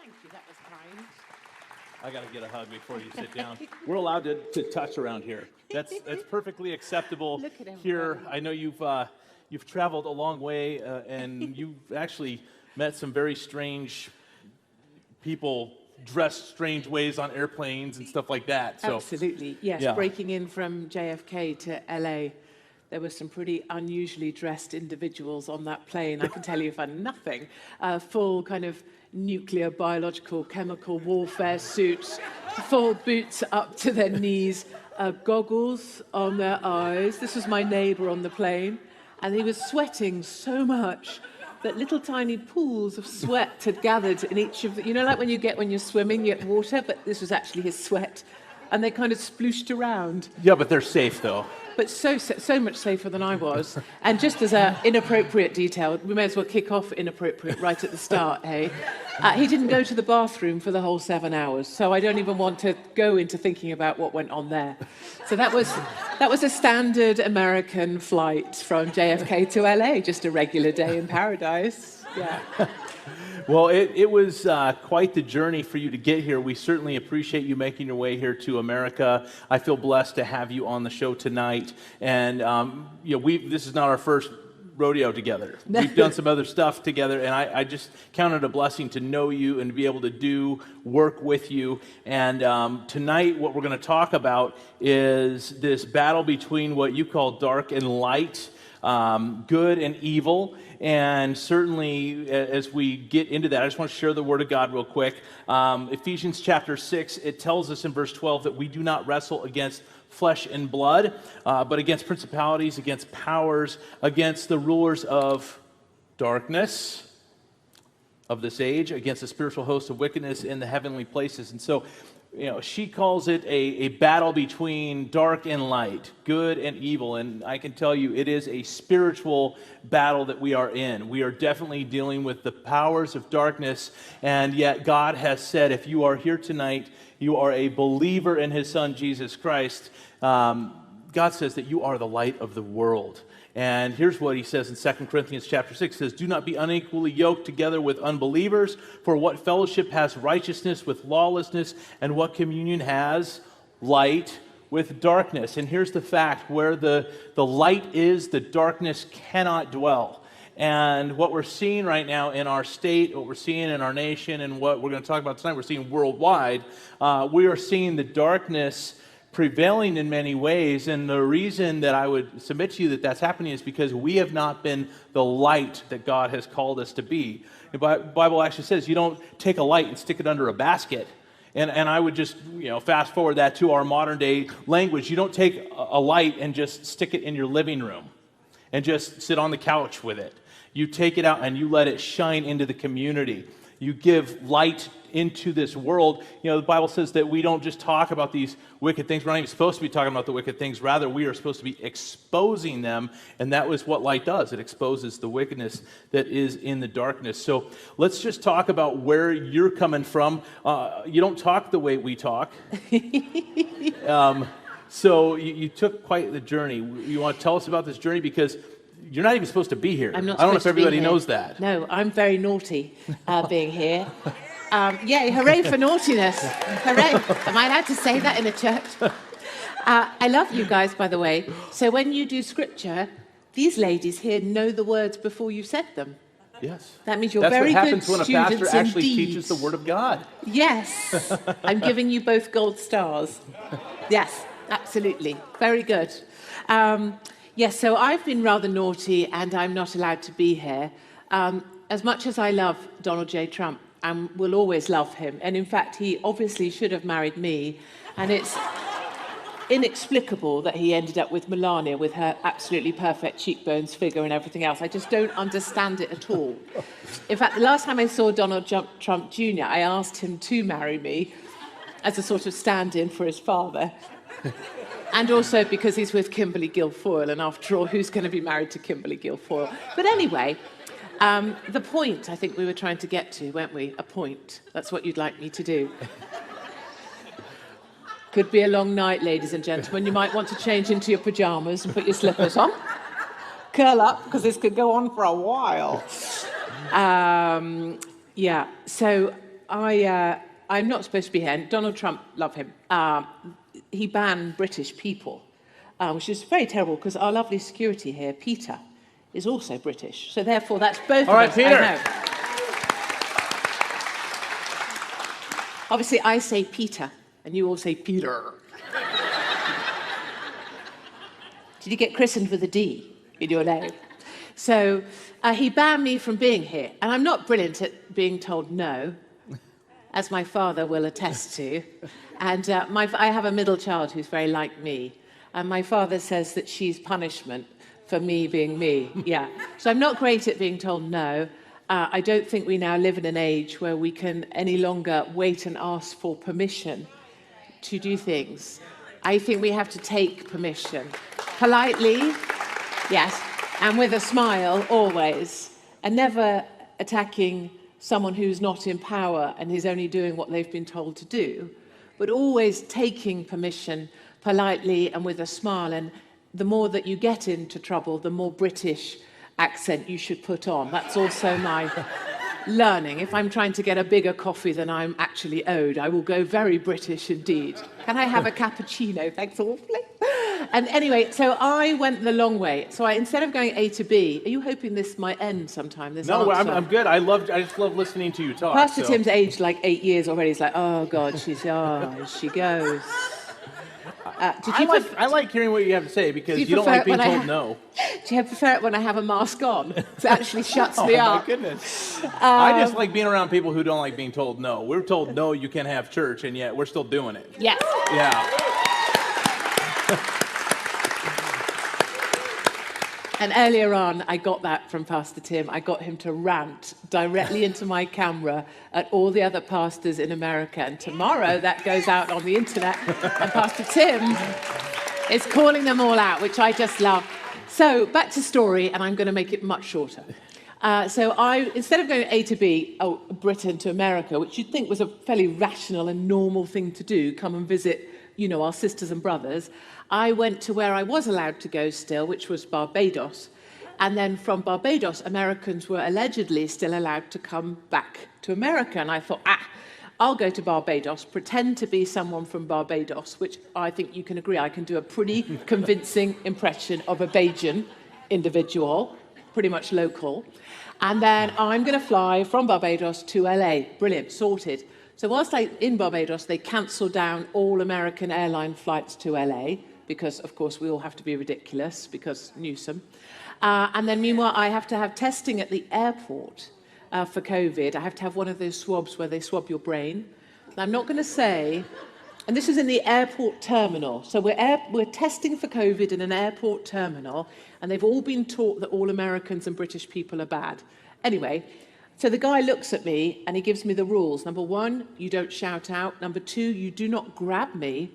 Thank you, that was kind. I got to get a hug before you sit down. We're allowed to touch around here. That's perfectly acceptable. Look at Here, everybody. I know you've traveled a long way, and you've actually met some very strange people dressed strange ways on airplanes and stuff like that. So, Absolutely, yes. yeah. Breaking in from JFK to LA, there were some pretty unusually dressed individuals on that plane. I can tell you for nothing. Full kind of nuclear, biological, chemical warfare suits, full boots up to their knees, goggles on their eyes. This was my neighbor on the plane, and he was sweating so much that little tiny pools of sweat had gathered in each of the, you know, like when you're swimming, you get water, but this was actually his sweat. And they kind of splooshed around. Yeah, but they're safe, though. But so much safer than I was. And just as an inappropriate detail, we may as well kick off inappropriate right at the start, hey? He didn't go to the bathroom for the whole 7 hours, so I don't even want to go into thinking about what went on there. So that was a standard American flight from JFK to LA, just a regular day in paradise. Yeah. Well, it was quite the journey for you to get here. We certainly appreciate you making your way here to America. I feel blessed to have you on the show tonight. And this is not our first rodeo together. We've done some other stuff together, and I just count it a blessing to know you and to be able to do work with you. And tonight, what we're going to talk about is this battle between what you call dark and light, good and evil. And certainly, as we get into that, I just want to share the Word of God real quick. Ephesians chapter 6, it tells us in verse 12 that we do not wrestle against flesh and blood, but against principalities, against powers, against the rulers of darkness of this age, against the spiritual host of wickedness in the heavenly places. And so, she calls it a battle between dark and light, good and evil. And I can tell you, it is a spiritual battle that we are in. We are definitely dealing with the powers of darkness. And yet God has said, if you are here tonight, you are a believer in his son, Jesus Christ. God says that you are the light of the world. And here's what he says in 2 Corinthians chapter 6. It says, do not be unequally yoked together with unbelievers, for what fellowship has righteousness with lawlessness, and what communion has light with darkness? And here's the fact, where the light is, the darkness cannot dwell. And what we're seeing right now in our state, what we're seeing in our nation, and what we're going to talk about tonight, we're seeing worldwide, we are seeing the darkness prevailing in many ways, and the reason that I would submit to you that that's happening is because we have not been the light that God has called us to be. The Bible actually says you don't take a light and stick it under a basket. And I would just fast forward that to our modern day language. You don't take a light and just stick it in your living room and just sit on the couch with it. You take it out and you let it shine into the community. You give light into this world. The Bible says that we don't just talk about these wicked things. We're not even supposed to be talking about the wicked things. Rather, we are supposed to be exposing them, and that was what light does. It exposes the wickedness that is in the darkness. So let's just talk about where you're coming from. You don't talk the way we talk. So you took quite the journey. You want to tell us about this journey? Because you're not even supposed to be here. I'm not I don't know if supposed to be everybody here. knows that. No, I'm very naughty being here. Yay, hooray for naughtiness. Hooray. Am I allowed to say that in a church? I love you guys, by the way. So when you do scripture, these ladies here know the words before you said them. Yes. That means you're That's very what good happens when a students pastor actually indeed. teaches the Word of God. Yes. I'm giving you both gold stars. Yes, absolutely. Very good. Yes, so I've been rather naughty and I'm not allowed to be here. As much as I love Donald J. Trump and will always love him, and in fact he obviously should have married me, and it's inexplicable that he ended up with Melania with her absolutely perfect cheekbones, figure and everything else. I just don't understand it at all. In fact, the last time I saw Donald Trump Jr., I asked him to marry me as a sort of stand-in for his father. And also because he's with Kimberly Guilfoyle, and after all, who's going to be married to Kimberly Guilfoyle? But anyway, the point I think we were trying to get to, weren't we? A point. That's what you'd like me to do. Could be a long night, ladies and gentlemen. You might want to change into your pajamas and put your slippers on. Curl up, because this could go on for a while. So I'm not supposed to be here. And Donald Trump, love him. He banned British people, which is very terrible because our lovely security here, Peter, is also British. So therefore, that's both All of right, us. Peter. I know. Obviously, I say Peter, and you all say Peter. Did you get christened with a D in your name? So he banned me from being here. And I'm not brilliant at being told no, as my father will attest to. And I have a middle child who's very like me. And my father says that she's punishment for me being me. Yeah. So I'm not great at being told no. I don't think we now live in an age where we can any longer wait and ask for permission to do things. I think we have to take permission. Politely, yes, and with a smile, always. And never attacking someone who's not in power and is only doing what they've been told to do, but always taking permission politely and with a smile. And the more that you get into trouble, the more British accent you should put on. That's also my learning. If I'm trying to get a bigger coffee than I'm actually owed, I will go very British indeed. Can I have a cappuccino? Thanks awfully. And anyway, so I went the long way. So instead of going A to B, are you hoping this might end sometime? This No, answer? I'm good. I just love listening to you talk. Pastor so. Tim's aged like 8 years already. He's like, oh God, she goes. I like hearing what you have to say because you don't prefer like being it when told no. Do you prefer it when I have a mask on? It actually shuts Oh me my up. goodness. I just like being around people who don't like being told no. We're told no, you can't have church, and yet we're still doing it. Yes. Yeah. And earlier on, I got that from Pastor Tim. I got him to rant directly into my camera at all the other pastors in America. And tomorrow, that goes out on the internet. And Pastor Tim is calling them all out, which I just love. So back to story, and I'm going to make it much shorter. So instead of going A to B, Britain to America, which you'd think was a fairly rational and normal thing to do, come and visit, our sisters and brothers, I went to where I was allowed to go still, which was Barbados. And then from Barbados, Americans were allegedly still allowed to come back to America. And I thought, I'll go to Barbados, pretend to be someone from Barbados, which I think you can agree I can do a pretty convincing impression of a Bajan individual, pretty much local. And then I'm going to fly from Barbados to LA. Brilliant, sorted. So whilst I'm in Barbados, they cancelled down all American airline flights to LA, because, of course, we all have to be ridiculous, because Newsom. And then, meanwhile, I have to have testing at the airport for COVID. I have to have one of those swabs where they swab your brain. And I'm not going to say, and this is in the airport terminal. So we're testing for COVID in an airport terminal, and they've all been taught that all Americans and British people are bad. Anyway, so the guy looks at me, and he gives me the rules. Number 1, you don't shout out. Number 2, you do not grab me.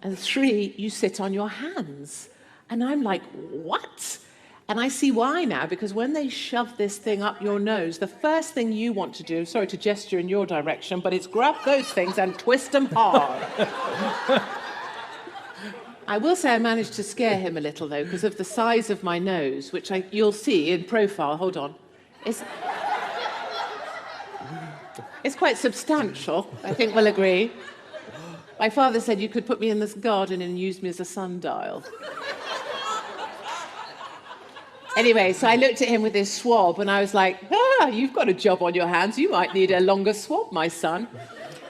And 3, you sit on your hands. And I'm like, what? And I see why now, because when they shove this thing up your nose, the first thing you want to do, sorry to gesture in your direction, but it's grab those things and twist them hard. I will say I managed to scare him a little, though, because of the size of my nose, which you'll see in profile. Hold on. It's quite substantial, I think we'll agree. My father said you could put me in this garden and use me as a sundial. Anyway, so I looked at him with this swab and I was like, you've got a job on your hands. You might need a longer swab, my son.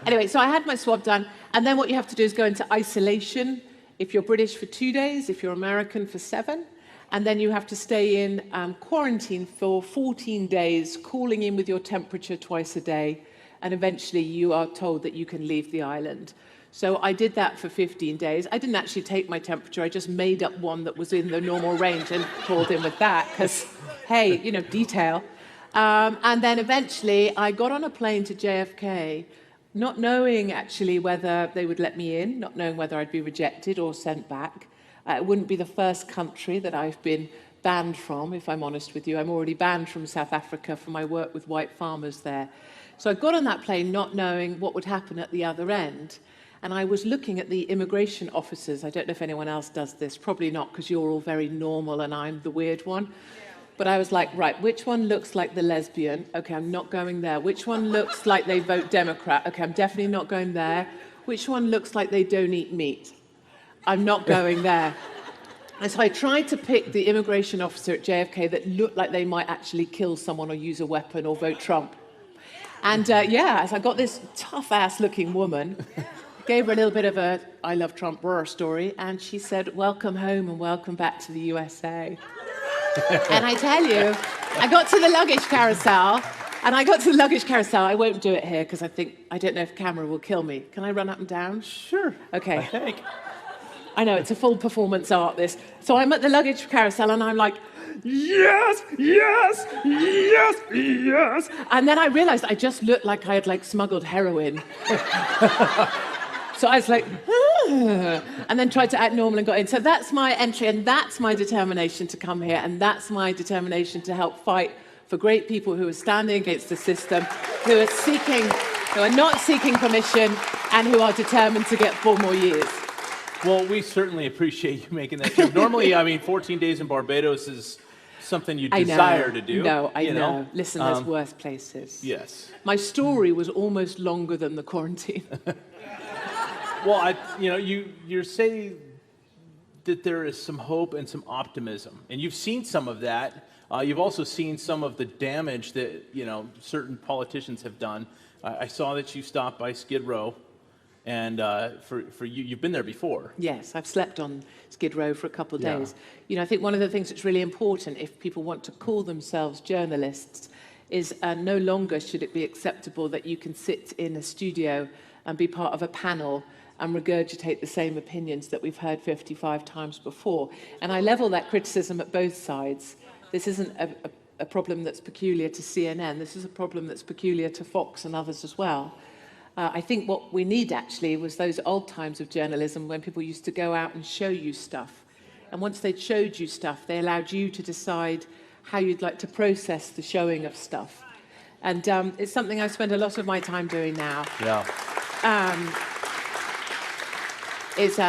Anyway, so I had my swab done. And then what you have to do is go into isolation. If you're British for 2 days, if you're American for 7. And then you have to stay in quarantine for 14 days, calling in with your temperature twice a day. And eventually you are told that you can leave the island. So I did that for 15 days. I didn't actually take my temperature. I just made up one that was in the normal range and called in with that because, hey, detail. And then eventually I got on a plane to JFK, not knowing actually whether they would let me in, not knowing whether I'd be rejected or sent back. It wouldn't be the first country that I've been banned from, if I'm honest with you. I'm already banned from South Africa for my work with white farmers there. So I got on that plane not knowing what would happen at the other end. And I was looking at the immigration officers. I don't know if anyone else does this. Probably not, because you're all very normal and I'm the weird one. But I was like, right, which one looks like the lesbian? Okay, I'm not going there. Which one looks like they vote Democrat? Okay, I'm definitely not going there. Which one looks like they don't eat meat? I'm not going there. And so I tried to pick the immigration officer at JFK that looked like they might actually kill someone or use a weapon or vote Trump. And as I got this tough-ass looking woman, gave her a little bit of a I love Trump brr story, and she said, welcome home and welcome back to the USA. And I tell you, I got to the luggage carousel, I won't do it here because I don't know if camera will kill me. Can I run up and down? Sure. Okay. I think. I know, it's a full performance art, this. So I'm at the luggage carousel and I'm like, yes, yes, yes, yes. And then I realized I just looked like I had smuggled heroin. So I was like, and then tried to act normal and got in. So that's my entry, and that's my determination to come here, and that's my determination to help fight for great people who are standing against the system, who are not seeking permission, and who are determined to get 4 more years. Well, we certainly appreciate you making that trip. Normally, 14 days in Barbados is something you desire to do. No, I know. Listen, there's worse places. Yes. My story was almost longer than the quarantine. Well, you're saying that there is some hope and some optimism, and you've seen some of that. You've also seen some of the damage that certain politicians have done. I saw that you stopped by Skid Row, and for you, you've been there before. Yes, I've slept on Skid Row for a couple of days. I think one of the things that's really important if people want to call themselves journalists is no longer should it be acceptable that you can sit in a studio and be part of a panel and regurgitate the same opinions that we've heard 55 times before. And I level that criticism at both sides. This isn't a problem that's peculiar to CNN. This is a problem that's peculiar to Fox and others as well. I think what we need actually was those old times of journalism when people used to go out and show you stuff. And once they'd showed you stuff, they allowed you to decide how you'd like to process the showing of stuff. And it's something I spend a lot of my time doing now. Yeah.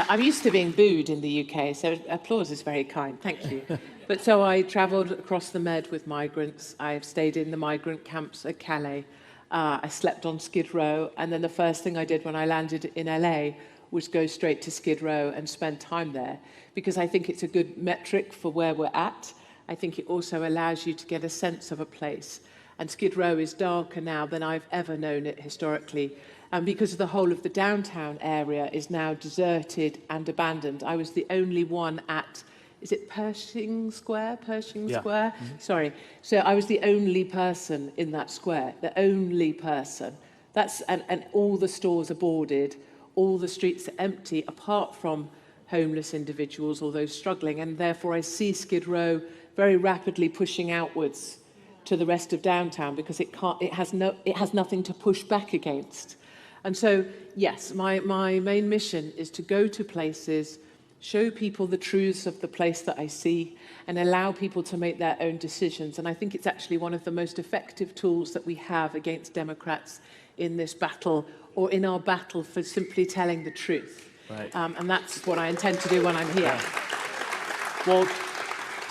I'm used to being booed in the UK, so applause is very kind, thank you. But so I travelled across the Med with migrants. I've stayed in the migrant camps at Calais. I slept on Skid Row, and then the first thing I did when I landed in LA was go straight to Skid Row and spend time there, because I think it's a good metric for where we're at. I think it also allows you to get a sense of a place. And Skid Row is darker now than I've ever known it historically. And because the whole of the downtown area is now deserted and abandoned. I was the only one at, is it Pershing Square? Square? Mm-hmm. Sorry. So I was the only person in that square, the only person. And all the stores are boarded, all the streets are empty, apart from homeless individuals or those struggling. And therefore I see Skid Row very rapidly pushing outwards to the rest of downtown because it has nothing to push back against. And so, yes, my main mission is to go to places, show people the truths of the place that I see, and allow people to make their own decisions. And I think it's actually one of the most effective tools that we have against Democrats in this battle, or in our battle for simply telling the truth. Right. And that's what I intend to do when I'm here. Yeah. Well,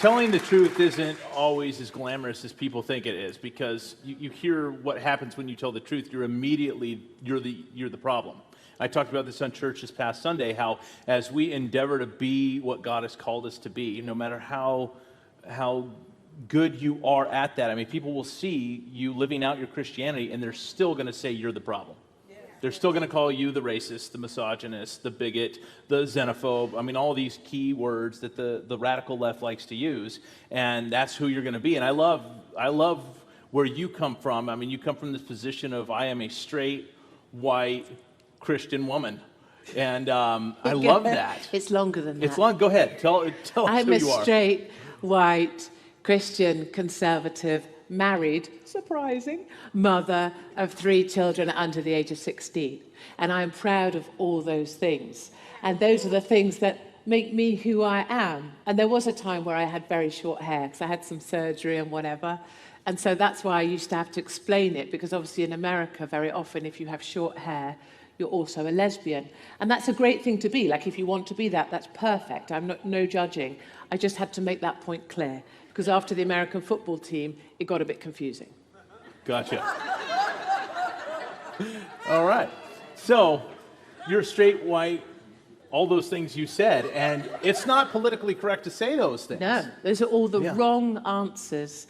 telling the truth isn't always as glamorous as people think it is, because you hear what happens when you tell the truth. You're the problem. I talked about this on church this past Sunday, how as we endeavor to be what God has called us to be, no matter how good you are at that, people will see you living out your Christianity and they're still going to say you're the problem. They're still going to call you the racist, the misogynist, the bigot, the xenophobe. All these key words that the radical left likes to use, and that's who you're going to be. And I love where you come from. You come from this position of I am a straight, white, Christian woman. And I love that. It's longer than that. It's long. Go ahead. Tell us who you are. I'm a straight, white, Christian, conservative, married, surprising, mother of 3 children under the age of 16. And I'm proud of all those things. And those are the things that make me who I am. And there was a time where I had very short hair because I had some surgery and whatever. And so that's why I used to have to explain it, because obviously in America, very often, if you have short hair, you're also a lesbian. And that's a great thing to be. If you want to be that, that's perfect. I'm no judging. I just had to make that point clear. because after the American football team, it got a bit confusing. Gotcha. All right. So you're straight, white, all those things you said, and it's not politically correct to say those things. No, those are all the wrong answers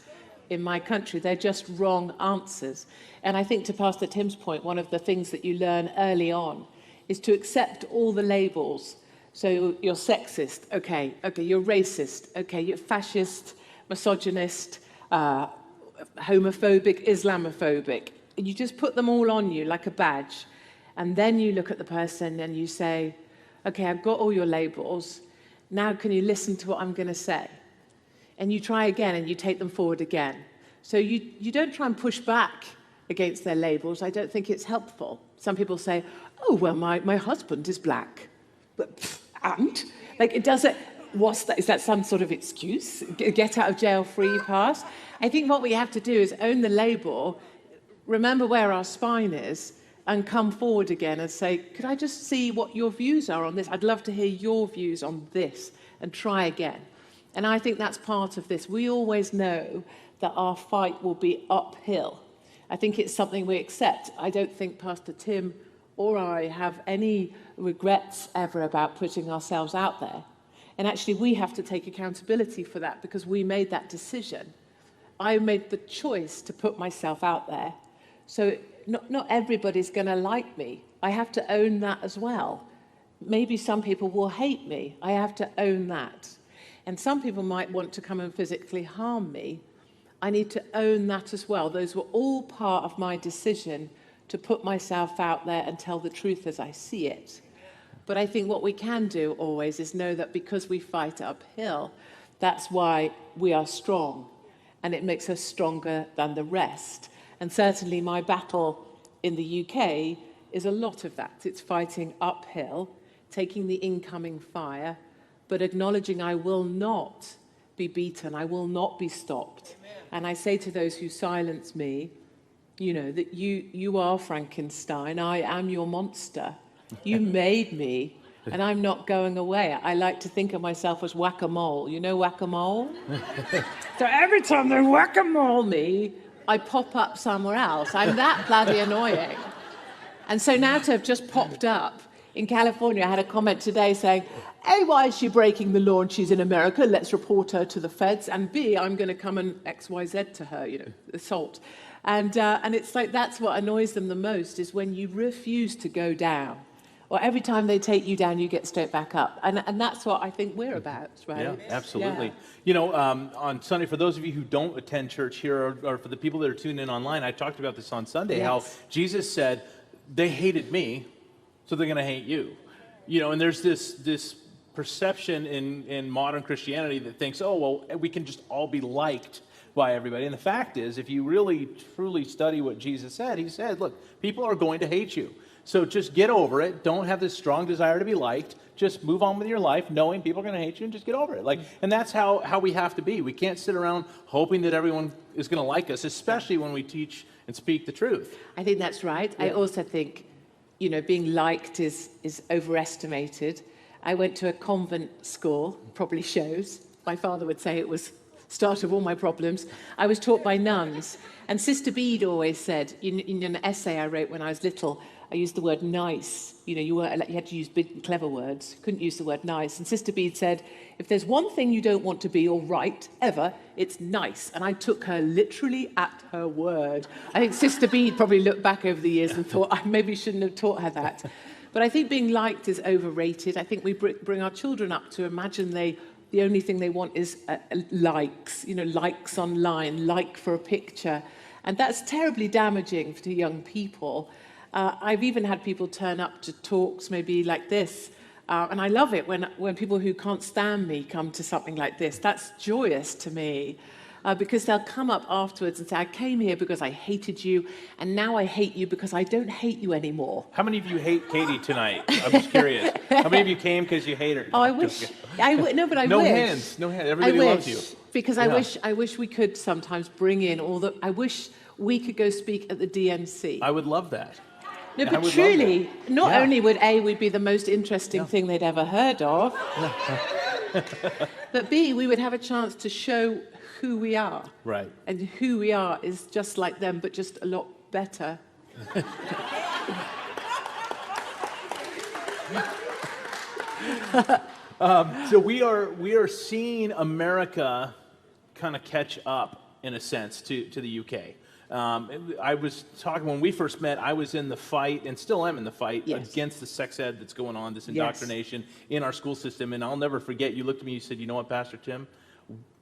in my country. They're just wrong answers. And I think to Pastor Tim's point, one of the things that you learn early on is to accept all the labels. So you're sexist, okay, you're racist, okay, you're fascist, misogynist, homophobic, Islamophobic. And you just put them all on you like a badge. And then you look at the person and you say, okay, I've got all your labels. Now can you listen to what I'm going to say? And you try again and you take them forward again. So you don't try and push back against their labels. I don't think it's helpful. Some people say, oh, well, my husband is black. But, and? Like, it doesn't, what's that? Is that some sort of excuse? Get out of jail free pass? I think what we have to do is own the label, remember where our spine is, and come forward again and say, could I just see what your views are on this? I'd love to hear your views on this, and try again. And I think that's part of this. We always know that our fight will be uphill. I think it's something we accept. I don't think Pastor Tim or I have any regrets ever about putting ourselves out there. And actually, we have to take accountability for that because we made that decision. I made the choice to put myself out there. So not everybody's going to like me. I have to own that as well. Maybe some people will hate me. I have to own that. And some people might want to come and physically harm me. I need to own that as well. Those were all part of my decision to put myself out there and tell the truth as I see it. But I think what we can do always is know that because we fight uphill, that's why we are strong. And it makes us stronger than the rest. And certainly my battle in the UK is a lot of that. It's fighting uphill, taking the incoming fire, but acknowledging I will not be beaten, I will not be stopped. Amen. And I say to those who silence me, you know, that you are Frankenstein, I am your monster. You made me, and I'm not going away. I like to think of myself as whack-a-mole. You know whack-a-mole? So every time they whack-a-mole me, I pop up somewhere else. I'm that bloody annoying. And so now to have just popped up in California, I had a comment today saying, A, why is she breaking the law and she's in America? Let's report her to the feds. And B, I'm going to come and XYZ to her, you know, assault. And it's like that's what annoys them the most is when you refuse to go down. Or every time they take you down, you get straight back up. And that's what I think we're about, right? Yeah, absolutely. Yeah. You know, on Sunday, for those of you who don't attend church here, or for the people that are tuned in online, I talked about this on Sunday, how Jesus said, they hated me, so they're going to hate you. You know, and there's this perception in modern Christianity that thinks, oh, well, we can just all be liked by everybody. And the fact is, if you really, truly study what Jesus said, he said, look, people are going to hate you. So just get over it. Don't have this strong desire to be liked. Just move on with your life, knowing people are going to hate you, and just get over it. And that's how we have to be. We can't sit around hoping that everyone is going to like us, especially when we teach and speak the truth. I think that's right. Yeah. I also think, you know, being liked is overestimated. I went to a convent school, probably shows. My father would say it was start of all my problems. I was taught by nuns. And Sister Bede always said, in an essay I wrote when I was little, I used the word nice. You know, you had to use big, clever words. You couldn't use the word nice. And Sister Bede said, if there's one thing you don't want to be or write, ever, it's nice. And I took her literally at her word. I think Sister Bede probably looked back over the years and thought, I maybe shouldn't have taught her that. But I think being liked is overrated. I think we bring our children up to imagine the only thing they want is likes, you know, likes online, like for a picture. And that's terribly damaging to young people. I've even had people turn up to talks maybe like this. And I love it when people who can't stand me come to something like this. That's joyous to me. Because they'll come up afterwards and say, I came here because I hated you, and now I hate you because I don't hate you anymore. How many of you hate Katie tonight? I'm just curious. How many of you came because you hate her? Oh, I wish. No, but I no wish. Hands. No hands. Everybody loves you. Because I wish we could sometimes bring in I wish we could go speak at the DNC. I would love that. No, but truly, not only would we be the most interesting thing they'd ever heard of, But B, we would have a chance to show who we are. Right. And who we are is just like them, but just a lot better. So we are seeing America kind of catch up in a sense to the UK. I was talking when we first met. I was in the fight, and still am in the fight against the sex ed that's going on, this indoctrination in our school system. And I'll never forget. You looked at me. You said, "You know what, Pastor Tim?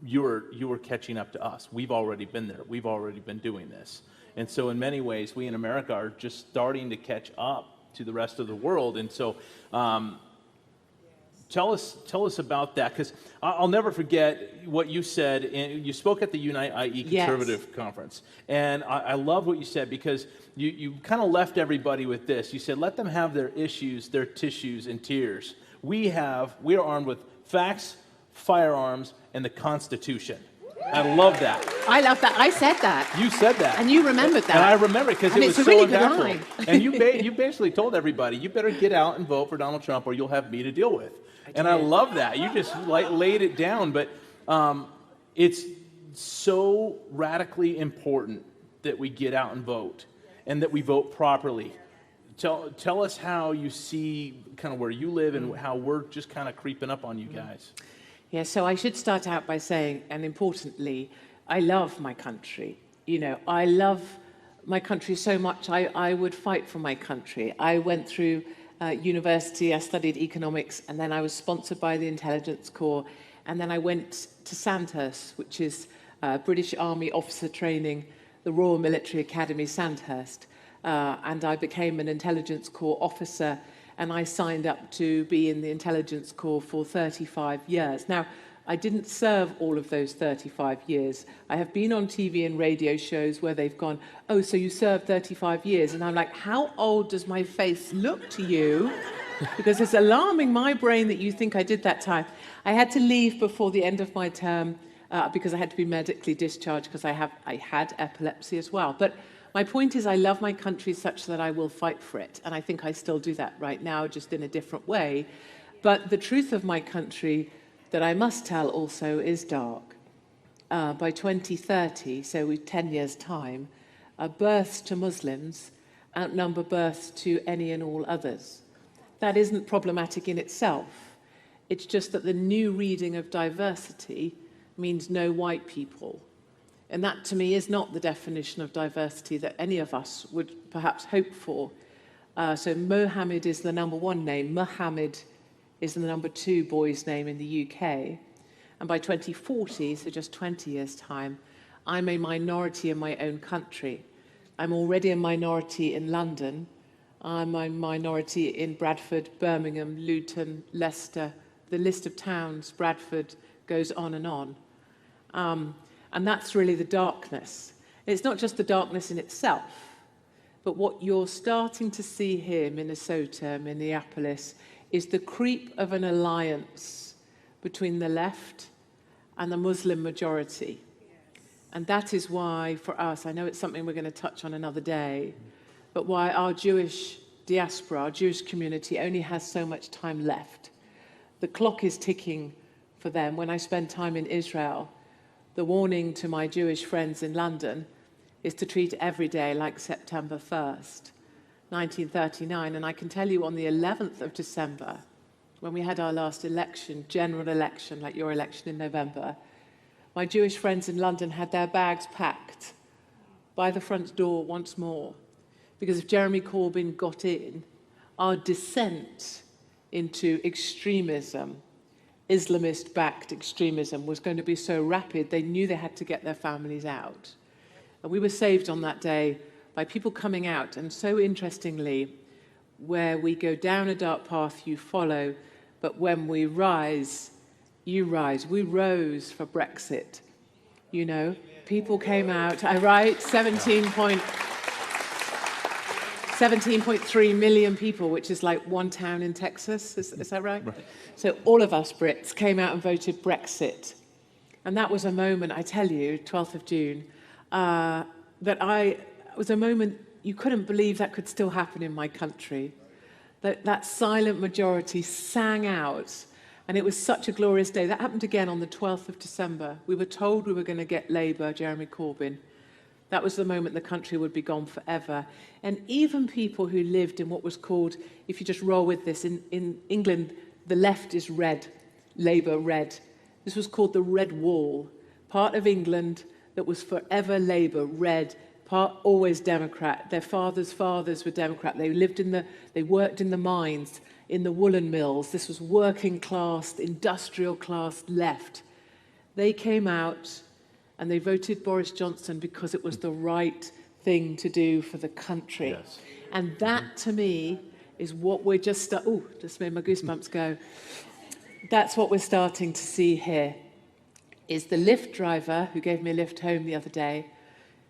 You were catching up to us. We've already been there. We've already been doing this." And so, in many ways, we in America are just starting to catch up to the rest of the world. And so, tell us about that, because I'll never forget what you said. You spoke at the Unite IE Conservative Conference, and I love what you said, because you kind of left everybody with this. You said, let them have their issues, their tissues, and tears. We are armed with facts, firearms, and the Constitution. I love that. I love that. I said that. You said that. And you remembered that. And I remember it because it was so really impactful. And you basically told everybody, you better get out and vote for Donald Trump or you'll have me to deal with. I love that. You just laid it down. But it's so radically important that we get out and vote and that we vote properly. Tell us how you see kind of where you live and how we're just kind of creeping up on you guys. Yeah, so I should start out by saying, and importantly, I love my country. You know, I love my country so much, I would fight for my country. I went through university, I studied economics, and then I was sponsored by the Intelligence Corps, and then I went to Sandhurst, which is British Army officer training, the Royal Military Academy, Sandhurst, and I became an Intelligence Corps officer, and I signed up to be in the Intelligence Corps for 35 years. Now, I didn't serve all of those 35 years. I have been on TV and radio shows where they've gone, oh, so you served 35 years. And I'm like, how old does my face look to you? Because it's alarming my brain that you think I did that time. I had to leave before the end of my term because I had to be medically discharged because I had epilepsy as well. But my point is, I love my country such that I will fight for it. And I think I still do that right now, just in a different way. But the truth of my country that I must tell also is dark. By 2030, so with 10 years' time, births to Muslims outnumber births to any and all others. That isn't problematic in itself. It's just that the new reading of diversity means no white people. And that, to me, is not the definition of diversity that any of us would perhaps hope for. So Mohammed is the number one name. Muhammad is the number 2 boy's name in the UK. And by 2040, so just 20 years' time, I'm a minority in my own country. I'm already a minority in London. I'm a minority in Bradford, Birmingham, Luton, Leicester. The list of towns, Bradford, goes on and on. And that's really the darkness. It's not just the darkness in itself, but what you're starting to see here, Minnesota, Minneapolis, is the creep of an alliance between the left and the Muslim majority. And that is why, for us, I know it's something we're going to touch on another day, but why our Jewish diaspora, our Jewish community, only has so much time left. The clock is ticking for them. When I spend time in Israel, the warning to my Jewish friends in London is to treat every day like September 1st, 1939. And I can tell you on the 11th of December, when we had our last election, general election, like your election in November, my Jewish friends in London had their bags packed by the front door once more. Because if Jeremy Corbyn got in, our descent into extremism, Islamist-backed extremism, was going to be so rapid, they knew they had to get their families out. And we were saved on that day by people coming out. And so interestingly, where we go down a dark path, you follow, but when we rise, you rise. We rose for Brexit. You know, people came out, I write 17.3 million people, which is like one town in Texas. Is that right? Right? So all of us Brits came out and voted Brexit. And that was a moment, I tell you, 12th of June, was a moment you couldn't believe that could still happen in my country. That silent majority sang out And it was such a glorious day. That happened again on the 12th of December. We were told we were going to get Labour, Jeremy Corbyn. That was the moment the country would be gone forever. And even people who lived in what was called, if you just roll with this, in England, the left is red, Labour red. This was called the Red Wall. Part of England that was forever Labour, red, part always Democrat. Their fathers' fathers were Democrat. They worked in the mines, in the woolen mills. This was working class, industrial class left. They came out and they voted Boris Johnson because it was the right thing to do for the country. Yes. And that, to me, is what we're just made my goosebumps go. That's what we're starting to see here, is the Lyft driver who gave me a lift home the other day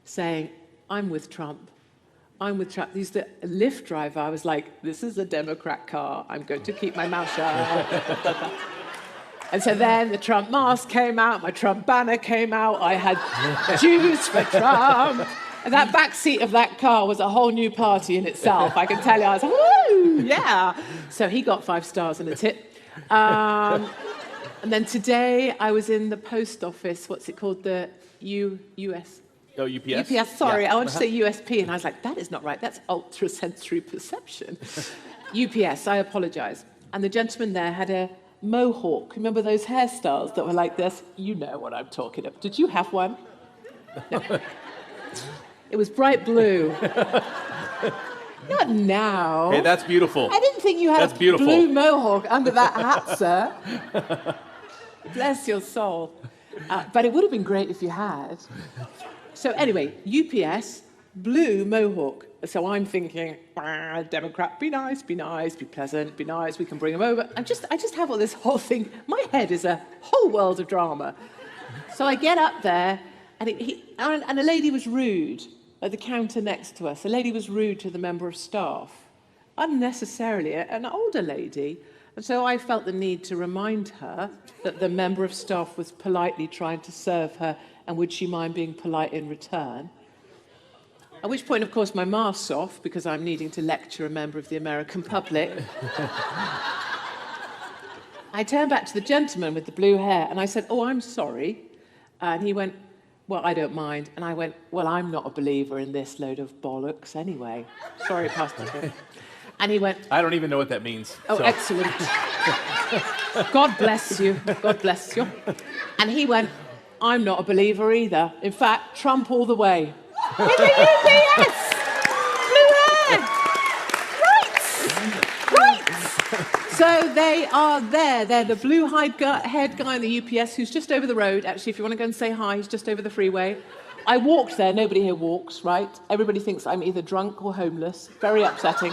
saying, I'm with Trump. I'm with Trump. He's the Lyft driver. I was like, this is a Democrat car. I'm going to keep my mouth shut. And so then the Trump mask came out, my Trump banner came out, I had Jews for Trump. And that back seat of that car was a whole new party in itself. I can tell you, I was like, woo, yeah. So he got 5 stars and a tip. And then today I was in the post office, what's it called, the US? Oh, UPS? UPS, sorry, Yeah. I want to say USP, and I was like, that is not right, that's ultra-sensory perception. UPS, I apologise. And the gentleman there had a mohawk. Remember those hairstyles that were like this? You know what I'm talking about. Did you have one? No. It was bright blue. Not now. Hey, that's beautiful. I didn't think you had That's a beautiful. blue mohawk under that hat, sir. Bless your soul. But it would have been great if you had. So anyway, UPS, blue mohawk. So I'm thinking, Democrat, be nice, be pleasant, be nice, we can bring him over. I just have all this whole thing. My head is a whole world of drama. So I get up there, and a lady was rude at the counter next to us. A lady was rude to the member of staff, unnecessarily, an older lady. And so I felt the need to remind her that the member of staff was politely trying to serve her, and would she mind being polite in return? At which point, of course, my mask's off because I'm needing to lecture a member of the American public. I turned back to the gentleman with the blue hair and I said, oh, I'm sorry. And he went, well, I don't mind. And I went, well, I'm not a believer in this load of bollocks anyway. Sorry, Pastor Tim. And he went, I don't even know what that means. oh, so. Excellent. God bless you. God bless you. And he went, I'm not a believer either. In fact, Trump all the way. In the UPS! Blue hair! Right! So they are there. They're the blue-haired guy in the UPS who's just over the road. Actually, if you want to go and say hi, he's just over the freeway. I walked there. Nobody here walks, right? Everybody thinks I'm either drunk or homeless. Very upsetting.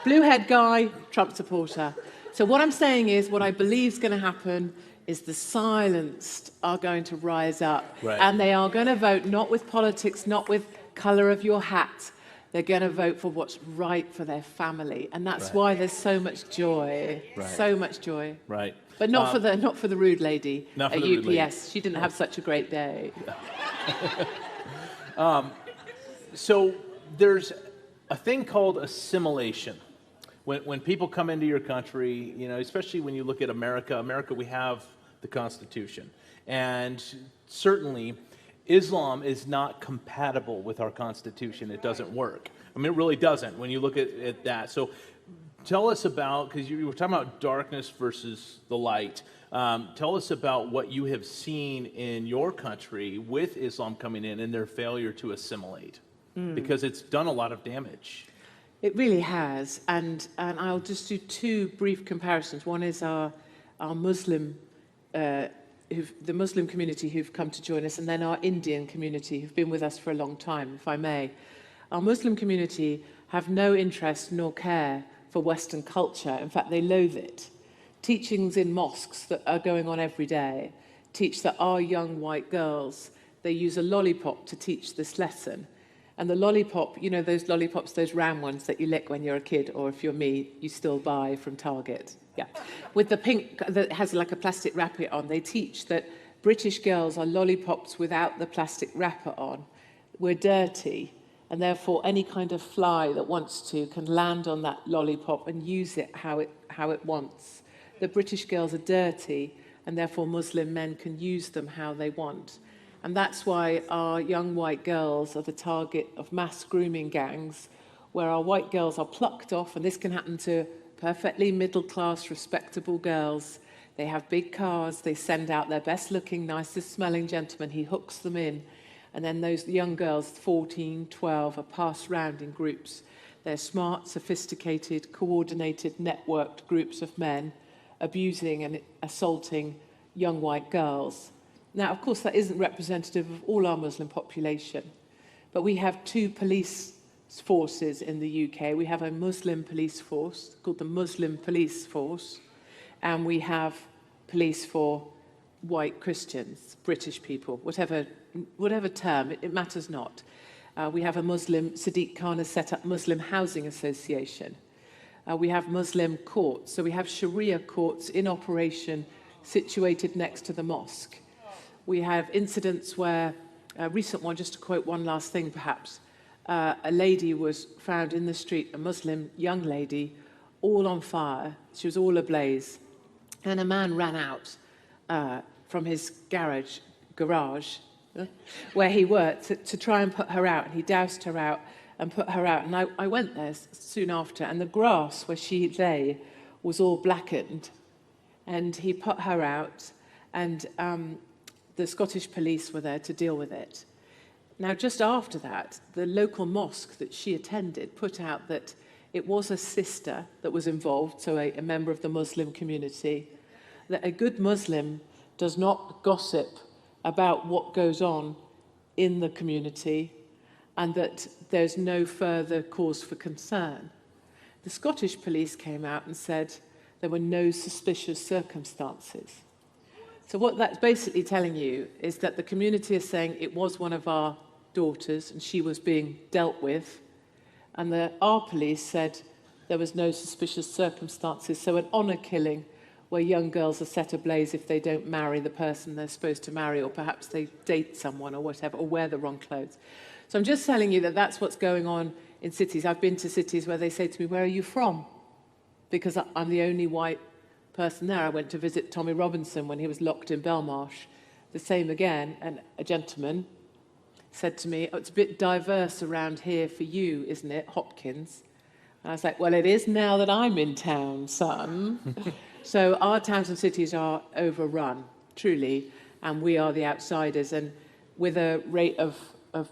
Blue-haired guy, Trump supporter. So what I'm saying is, what I believe is going to happen is the silenced are going to rise up. Right. And they are going to vote not with politics, not with colour of your hat. They're going to vote for what's right for their family. And that's Right. why there's so much joy. Right. So much joy. Right. But not for the rude lady Not for at the rude lady. UPS. She didn't have such a great day. So there's a thing called assimilation. When people come into your country, you know, especially when you look at America, we have the Constitution. And certainly, Islam is not compatible with our Constitution. It doesn't work. I mean, it really doesn't when you look at that. So tell us about, because you were talking about darkness versus the light. Tell us about what you have seen in your country with Islam coming in and their failure to assimilate. Because it's done a lot of damage. It really has, and I'll just do 2 brief comparisons. One is our Muslim, the Muslim community who've come to join us, and then our Indian community who've been with us for a long time, if I may. Our Muslim community have no interest nor care for Western culture. In fact, they loathe it. Teachings in mosques that are going on every day teach that our young white girls, they use a lollipop to teach this lesson. And the lollipop, you know those lollipops, those round ones that you lick when you're a kid, or if you're me, you still buy from Target. Yeah. With the pink, that has like a plastic wrapper on, they teach that British girls are lollipops without the plastic wrapper on. We're dirty, and therefore any kind of fly that wants to can land on that lollipop and use it how it wants. that British girls are dirty and therefore Muslim men can use them how they want. And that's why our young white girls are the target of mass grooming gangs, where our white girls are plucked off, and this can happen to perfectly middle-class, respectable girls. They have big cars, they send out their best-looking, nicest-smelling gentleman, he hooks them in, and then those young girls, 14, 12, are passed round in groups. They're smart, sophisticated, coordinated, networked groups of men abusing and assaulting young white girls. Now, of course, that isn't representative of all our Muslim population, but we have two police forces in the UK. We have a Muslim police force called the Muslim Police Force, and we have police for white Christians, British people, whatever term, it matters not. We have a Muslim, Sadiq Khan has set up Muslim Housing Association. We have Muslim courts, so we have Sharia courts in operation situated next to the mosque. We have incidents where, a recent one, just to quote one last thing perhaps, a lady was found in the street, a Muslim young lady, all on fire. She was all ablaze. And a man ran out from his garage, where he worked, to try and put her out. And he doused her out and put her out. And I went there soon after, and the grass where she lay was all blackened. And he put her out, and the Scottish police were there to deal with it. Now, just after that, the local mosque that she attended put out that it was a sister that was involved, so a member of the Muslim community, that a good Muslim does not gossip about what goes on in the community, and that there's no further cause for concern. The Scottish police came out and said there were no suspicious circumstances. So what that's basically telling you is that the community is saying it was one of our daughters and she was being dealt with, and our police said there was no suspicious circumstances. So an honour killing where young girls are set ablaze if they don't marry the person they're supposed to marry, or perhaps they date someone or whatever, or wear the wrong clothes. So I'm just telling you that that's what's going on in cities. I've been to cities where they say to me, "Where are you from?" Because I'm the only white person there. I went to visit Tommy Robinson when he was locked in Belmarsh. The same again, and a gentleman said to me, "Oh, it's a bit diverse around here for you, isn't it, Hopkins?" And I was like, "Well, it is now that I'm in town, son." So our towns and cities are overrun, truly, and we are the outsiders. And with a rate of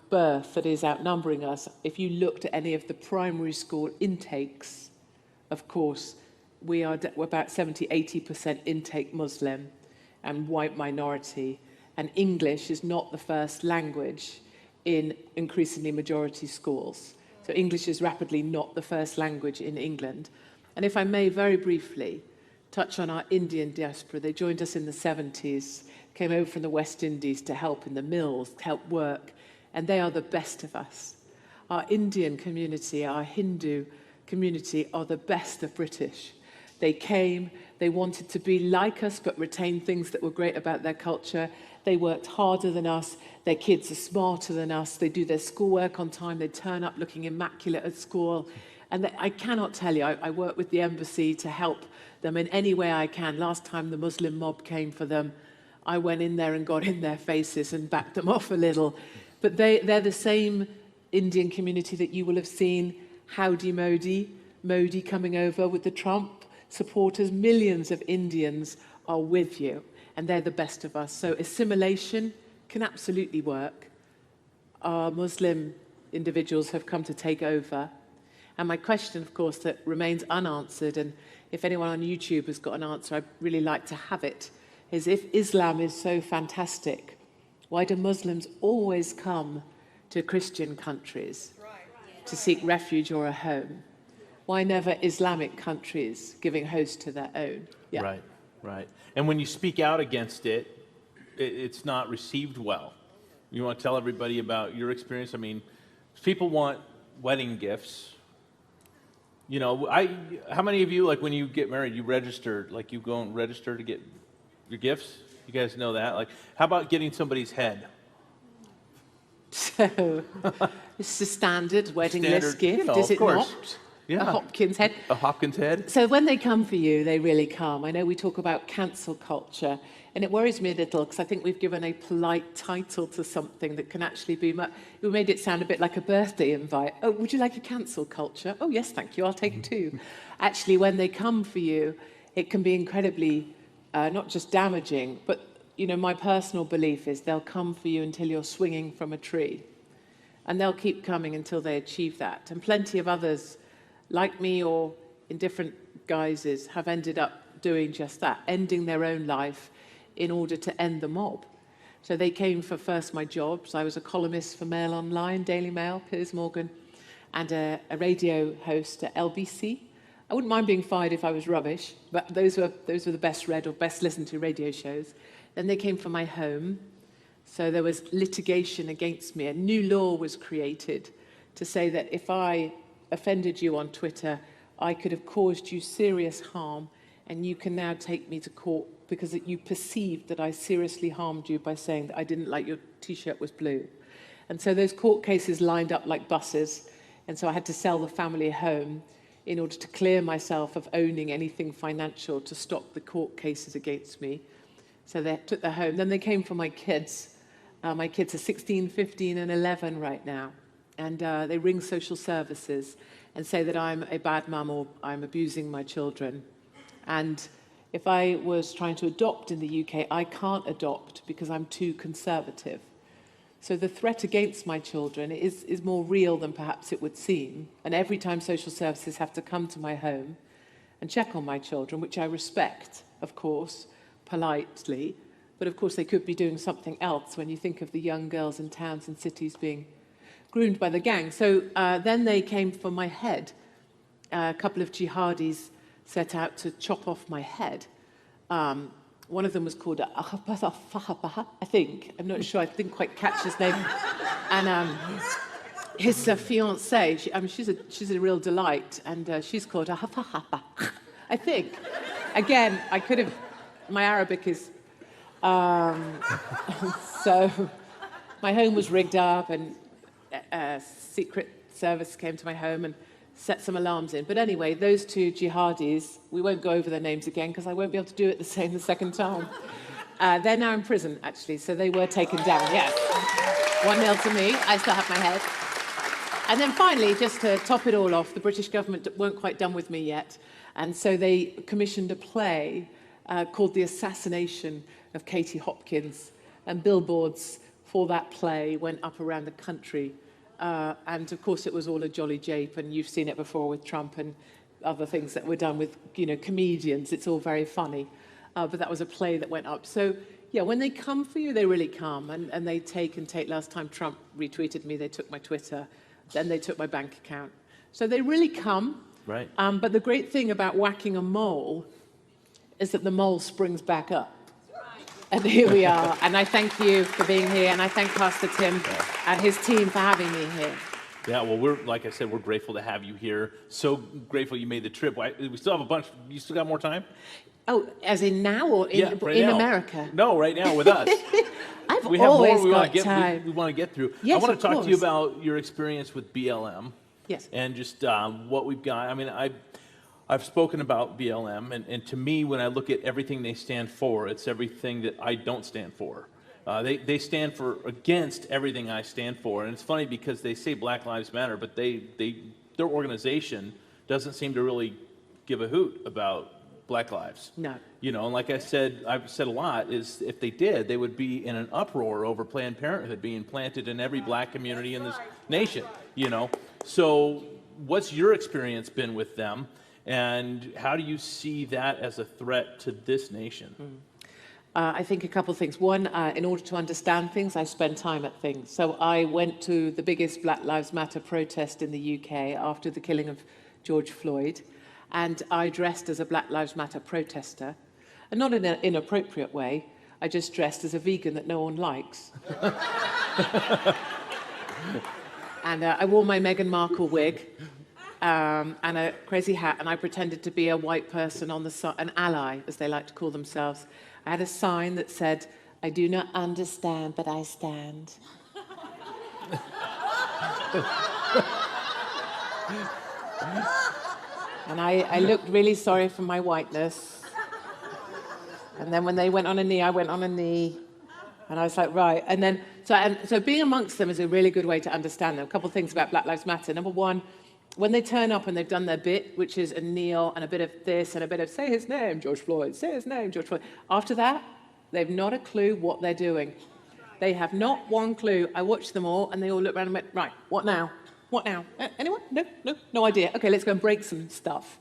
birth that is outnumbering us, if you looked at any of the primary school intakes, of course, we're about 70-80% intake Muslim and white minority, and English is not the first language in increasingly majority schools. So English is rapidly not the first language in England. And if I may very briefly touch on our Indian diaspora, they joined us in the 70s, came over from the West Indies to help in the mills, help work, and they are the best of us. Our Indian community, our Hindu community are the best of British. They came, they wanted to be like us, but retain things that were great about their culture. They worked harder than us. Their kids are smarter than us. They do their schoolwork on time. They turn up looking immaculate at school. And I cannot tell you, I work with the embassy to help them in any way I can. Last time the Muslim mob came for them, I went in there and got in their faces and backed them off a little. But they're the same Indian community that you will have seen. Howdy Modi coming over with the Trump supporters. Millions of Indians are with you, and they're the best of us. So assimilation can absolutely work. Our Muslim individuals have come to take over. And my question, of course, that remains unanswered, and if anyone on YouTube has got an answer, I'd really like to have it, is if Islam is so fantastic, why do Muslims always come to Christian countries to seek refuge or a home? Why never Islamic countries giving host to their own? Yeah. Right. And when you speak out against it, it's not received well. You want to tell everybody about your experience? I mean, people want wedding gifts. You know, how many of you, like when you get married, you register, like you go and register to get your gifts? You guys know that? Like, how about getting somebody's head? So, it's a standard wedding list gift, you know, is it course. not? Yeah. A Hopkins head. A Hopkins head. So when they come for you, they really come. I know we talk about cancel culture, and it worries me a little because I think we've given a polite title to something that can actually be... We made it sound a bit like a birthday invite. Oh, would you like a cancel culture? Oh, yes, thank you. I'll take two. Actually, when they come for you, it can be incredibly not just damaging, but, my personal belief is they'll come for you until you're swinging from a tree. And they'll keep coming until they achieve that. And plenty of others, like me or in different guises, have ended up doing just that, ending their own life in order to end the mob. So they came for first my jobs. I was a columnist for Mail Online, Daily Mail, Piers Morgan, and a radio host at LBC. I wouldn't mind being fired if I was rubbish, but those were the best read or best listened to radio shows. Then they came for my home. So there was litigation against me. A new law was created to say that if I offended you on Twitter, I could have caused you serious harm, and you can now take me to court because you perceived that I seriously harmed you by saying that I didn't like your T-shirt was blue. And so those court cases lined up like buses, and so I had to sell the family home in order to clear myself of owning anything financial to stop the court cases against me. So they took the home. Then they came for my kids. My kids are 16, 15, and 11 right now. And they ring social services and say that I'm a bad mum or I'm abusing my children. And if I was trying to adopt in the UK, I can't adopt because I'm too conservative. So the threat against my children is more real than perhaps it would seem. And every time social services have to come to my home and check on my children, which I respect, of course, politely, but of course they could be doing something else when you think of the young girls in towns and cities being groomed by the gang. So then they came for my head. A couple of jihadis set out to chop off my head. One of them was called I think. I'm not sure. I didn't quite catch his name. And his fiancée, she's a real delight, and she's called I think. Again, I could have... My Arabic is... so my home was rigged up, and Secret Service came to my home and set some alarms in. But anyway, those two jihadis, we won't go over their names again because I won't be able to do it the second time. They're now in prison, actually, so they were taken down, yes. 1-0 to me. I still have my head. And then finally, just to top it all off, the British government weren't quite done with me yet, and so they commissioned a play called The Assassination of Katie Hopkins, and billboards for that play went up around the country. And of course it was all a jolly jape, and you've seen it before with Trump and other things that were done with, comedians. It's all very funny. But that was a play that went up. So yeah, when they come for you, they really come, and they take. Last time Trump retweeted me, they took my Twitter, then they took my bank account. So they really come. Right. But the great thing about whacking a mole is that the mole springs back up. And here we are. And I thank you for being here, and I thank Pastor Tim and his team for having me here. Yeah, well, like I said, we're grateful to have you here. So grateful you made the trip. We still have a bunch. You still got more time? Oh, as in now or in now. America? No, right now with us. We have always got time. We want to get through. Yes, I want to talk course. to you about your experience with BLM. Yes. And just what we've got. I mean, I've spoken about BLM, and to me, when I look at everything they stand for, it's everything that I don't stand for. They stand for against everything I stand for, and it's funny because they say Black Lives Matter, but their organization doesn't seem to really give a hoot about Black lives. No. And like I've said a lot, is if they did, they would be in an uproar over Planned Parenthood being planted in every black community in this nation. So what's your experience been with them? And how do you see that as a threat to this nation? I think a couple of things. One, in order to understand things, I spend time at things. So I went to the biggest Black Lives Matter protest in the UK after the killing of George Floyd, and I dressed as a Black Lives Matter protester, and not in an inappropriate way. I just dressed as a vegan that no one likes. And I wore my Meghan Markle wig. And a crazy hat, and I pretended to be a white person on the side, an ally, as they like to call themselves. I had a sign that said, "I do not understand, but I stand." And I looked really sorry for my whiteness. And then when they went on a knee, I went on a knee. And I was like, right. And then, so being amongst them is a really good way to understand them. A couple of things about Black Lives Matter. Number one, when they turn up and they've done their bit, which is a kneel and a bit of this and a bit of say his name, George Floyd, say his name, George Floyd. After that, they've not a clue what they're doing. They have not one clue. I watched them all and they all looked around and went, right, what now? What now? Anyone? No idea. Okay, let's go and break some stuff.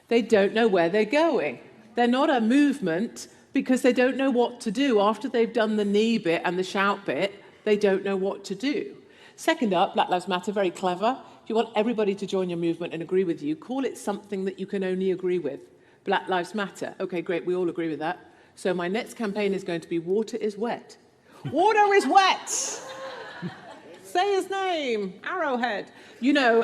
They don't know where they're going. They're not a movement because they don't know what to do. After they've done the knee bit and the shout bit, they don't know what to do. Second up, Black Lives Matter, very clever. If you want everybody to join your movement and agree with you, call it something that you can only agree with. Black Lives Matter. Okay, great, we all agree with that. So my next campaign is going to be water is wet. Water is wet! Say his name, Arrowhead. You know,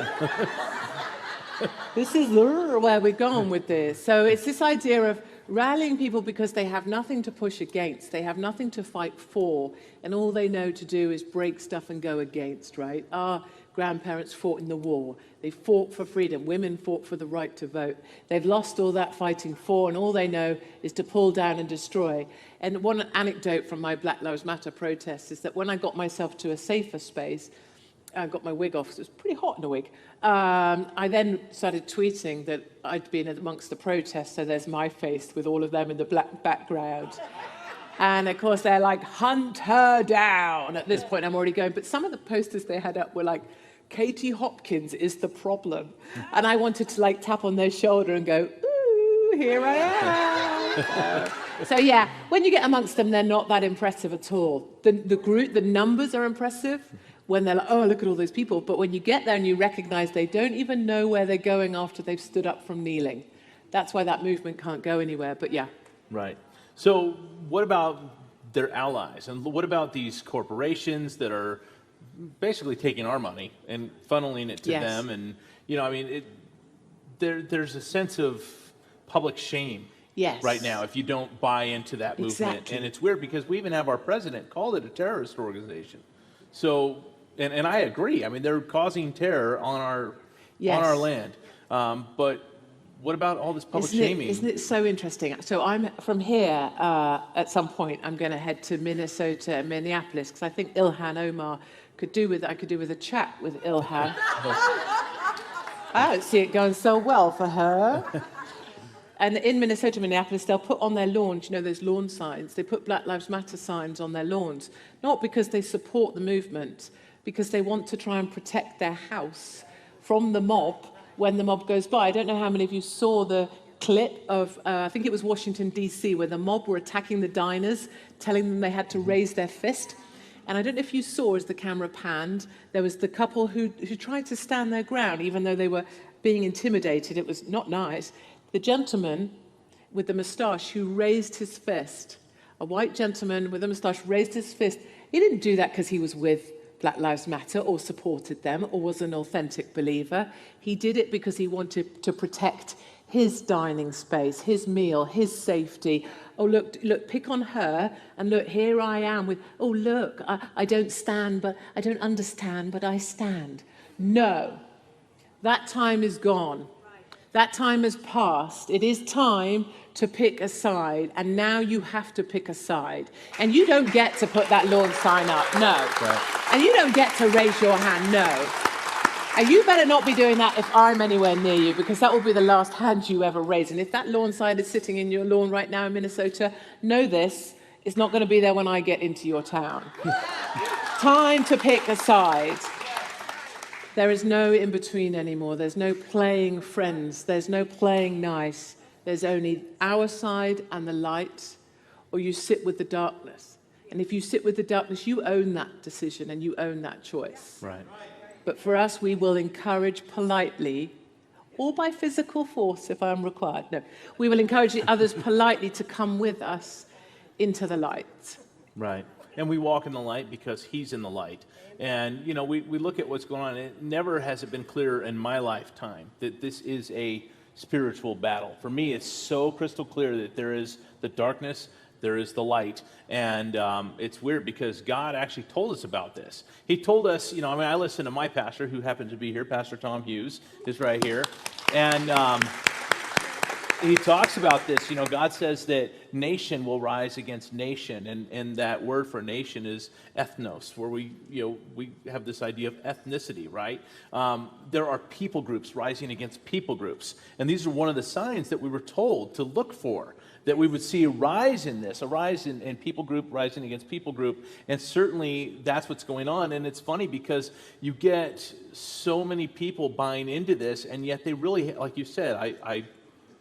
this is where we're going with this. So it's this idea of rallying people because they have nothing to push against, they have nothing to fight for, and all they know to do is break stuff and go against, right? Our grandparents fought in the war. They fought for freedom. Women fought for the right to vote. They've lost all that fighting for, and all they know is to pull down and destroy. And one anecdote from my Black Lives Matter protests is that when I got myself to a safer space, I got my wig off because it was pretty hot in a wig. I then started tweeting that I'd been amongst the protests, so there's my face with all of them in the black background. And of course, they're like, hunt her down. At this point, I'm already going. But some of the posters they had up were like, Katie Hopkins is the problem. And I wanted to like tap on their shoulder and go, ooh, here I am. So yeah, when you get amongst them, they're not that impressive at all. The group, the numbers are impressive when they're like, oh, look at all those people. But when you get there and you recognize they don't even know where they're going after they've stood up from kneeling, that's why that movement can't go anywhere. But yeah. Right. So what about their allies? And what about these corporations that are basically taking our money and funneling it to them? And, you know, I mean, there's a sense of public shame right now if you don't buy into that movement. And it's weird because we even have our president called it a terrorist organization. So, and I agree. I mean, they're causing terror on our land. But what about all this public shaming? Isn't it so interesting? So I'm from here. At some point, I'm going to head to Minnesota and Minneapolis because I think Ilhan Omar I could do with a chat with Ilhan. I don't see it going so well for her. And in Minnesota, Minneapolis, they'll put on their lawns, you know, those lawn signs. They put Black Lives Matter signs on their lawns, not because they support the movement, because they want to try and protect their house from the mob when the mob goes by. I don't know how many of you saw the clip of, I think it was Washington, D.C., where the mob were attacking the diners, telling them they had to raise their fist. And I don't know if you saw, as the camera panned, there was the couple who tried to stand their ground, even though they were being intimidated. It was not nice. The gentleman with the moustache who raised his fist, a white gentleman with a moustache raised his fist. He didn't do that because he was with Black Lives Matter or supported them or was an authentic believer. He did it because he wanted to protect his dining space, his meal, his safety. Oh, look, pick on her, and look, here I am with, oh, look, I don't stand, but I don't understand, but I stand. No, that time is gone. That time has passed. It is time to pick a side, and now you have to pick a side. And you don't get to put that lawn sign up, no. Right. And you don't get to raise your hand, no. And you better not be doing that if I'm anywhere near you, because that will be the last hand you ever raise. And if that lawn sign is sitting in your lawn right now in Minnesota, know this, it's not going to be there when I get into your town. Time to pick a side. There is no in-between anymore. There's no playing friends. There's no playing nice. There's only our side and the light, or you sit with the darkness. And if you sit with the darkness, you own that decision and you own that choice. Right. But for us, we will encourage politely, or by physical force if I'm required. No, we will encourage the others politely to come with us into the light. Right. And we walk in the light because he's in the light. And, you know, we look at what's going on. It never has it been clearer in my lifetime that this is a spiritual battle. For me, it's so crystal clear that there is the darkness there is the light. And it's weird because God actually told us about this. He told us, I listen to my pastor, who happens to be here, Pastor Tom Hughes, is right here. And he talks about this. God says that nation will rise against nation, and that word for nation is ethnos, where we have this idea of ethnicity, right? There are people groups rising against people groups, and these are one of the signs that we were told to look for, that we would see a rise in this, a rise in people group rising against people group, and certainly that's what's going on. And it's funny because you get so many people buying into this, and yet they really, like you said, I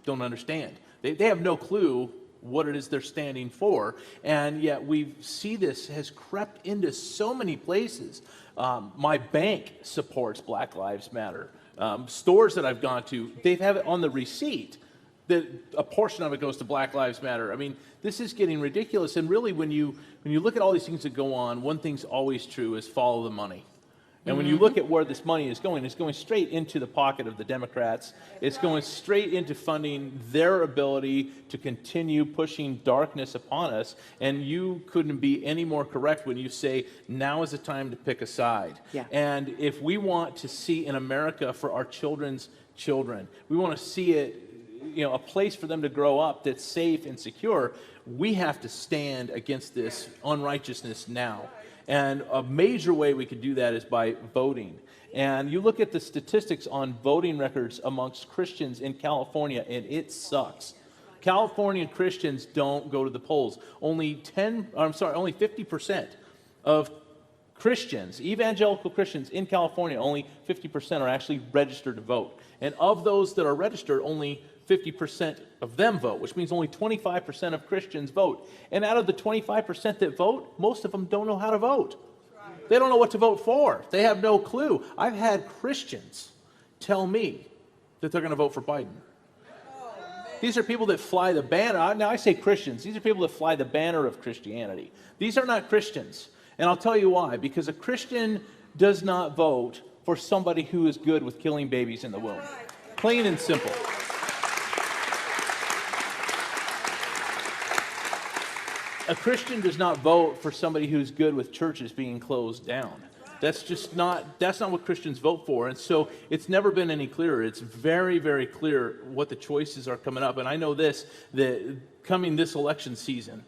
don't understand. They have no clue what it is they're standing for, and yet we see this has crept into so many places. My bank supports Black Lives Matter. Stores that I've gone to, they have it on the receipt that a portion of it goes to Black Lives Matter. I mean, this is getting ridiculous. And really, when you look at all these things that go on, one thing's always true is follow the money. And when you look at where this money is going, it's going straight into the pocket of the Democrats. It's going straight into funding their ability to continue pushing darkness upon us. And you couldn't be any more correct when you say, now is the time to pick a side. Yeah. And if we want to see in America for our children's children, we want to see it, a place for them to grow up that's safe and secure, we have to stand against this unrighteousness now. And a major way we could do that is by voting. And you look at the statistics on voting records amongst Christians in California, and it sucks. Californian Christians don't go to the polls. Only 50% of Christians, evangelical Christians in California, only 50% are actually registered to vote. And of those that are registered, only 50% of them vote, which means only 25% of Christians vote. And out of the 25% that vote, most of them don't know how to vote. They don't know what to vote for. They have no clue. I've had Christians tell me that they're going to vote for Biden. These are people that fly the banner. Now I say Christians. These are people that fly the banner of Christianity. These are not Christians. And I'll tell you why. Because a Christian does not vote for somebody who is good with killing babies in the womb. Plain and simple. A Christian does not vote for somebody who's good with churches being closed down. That's not what Christians vote for. And so it's never been any clearer. It's very, very clear what the choices are coming up. And I know this, that coming this election season,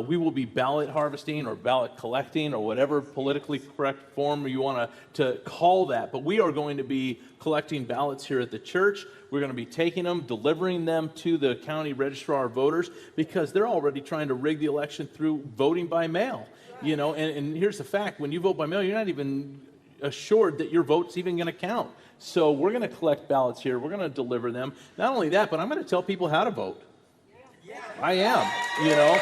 we will be ballot harvesting or ballot collecting or whatever politically correct form you want to call that. But we are going to be collecting ballots here at the church. We're going to be taking them, delivering them to the county registrar of voters, because they're already trying to rig the election through voting by mail. And here's the fact: when you vote by mail, you're not even assured that your vote's even going to count. So we're going to collect ballots here. We're going to deliver them. Not only that, but I'm going to tell people how to vote. I am.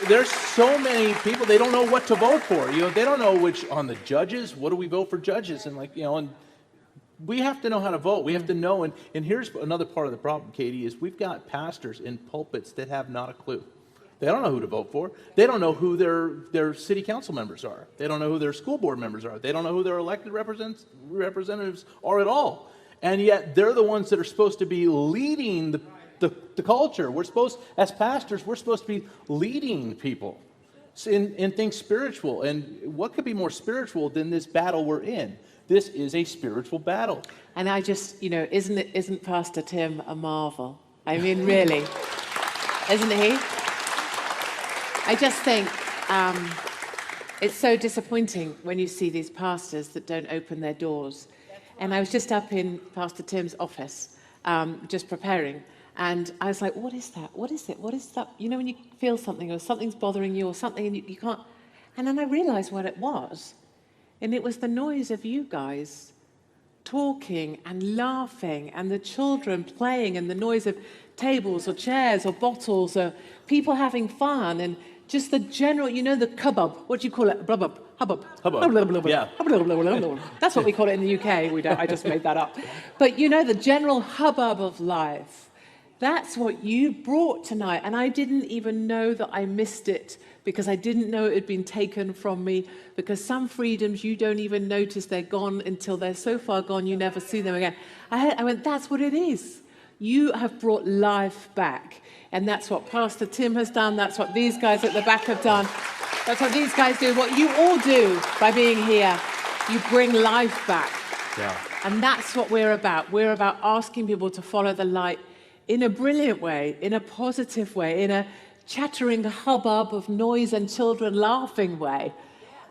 There's so many people, they don't know what to vote for. They don't know which, on the judges, what do we vote for judges? And and we have to know how to vote. We have to know. And here's another part of the problem, Katie, is we've got pastors in pulpits that have not a clue. They don't know who to vote for. They don't know who their city council members are. They don't know who their school board members are. They don't know who their elected representatives are at all. And yet they're the ones that are supposed to be leading the culture. We're supposed, as pastors, we're supposed to be leading people in things spiritual. And what could be more spiritual than this battle we're in? This is a spiritual battle. And I just, isn't Pastor Tim a marvel? I mean, really, isn't he? I just think it's so disappointing when you see these pastors that don't open their doors. And I was just up in Pastor Tim's office, just preparing, and I was like, what is that? What is it? What is that? When you feel something or something's bothering you or something and you can't. And then I realized what it was. And it was the noise of you guys talking and laughing and the children playing and the noise of tables or chairs or bottles or people having fun and just the general, the hubbub. What do you call it? Hubbub. Hubbub. Yeah. That's what we call it in the UK. We don't. I just made that up. But the general hubbub of life. That's what you brought tonight. And I didn't even know that I missed it because I didn't know it had been taken from me, because some freedoms you don't even notice they're gone until they're so far gone you never see them again. I went, that's what it is. You have brought life back. And that's what Pastor Tim has done. That's what these guys at the back have done. That's what these guys do. What you all do by being here, you bring life back. Yeah. And that's what we're about. We're about asking people to follow the light in a brilliant way, in a positive way, in a chattering hubbub of noise and children laughing way.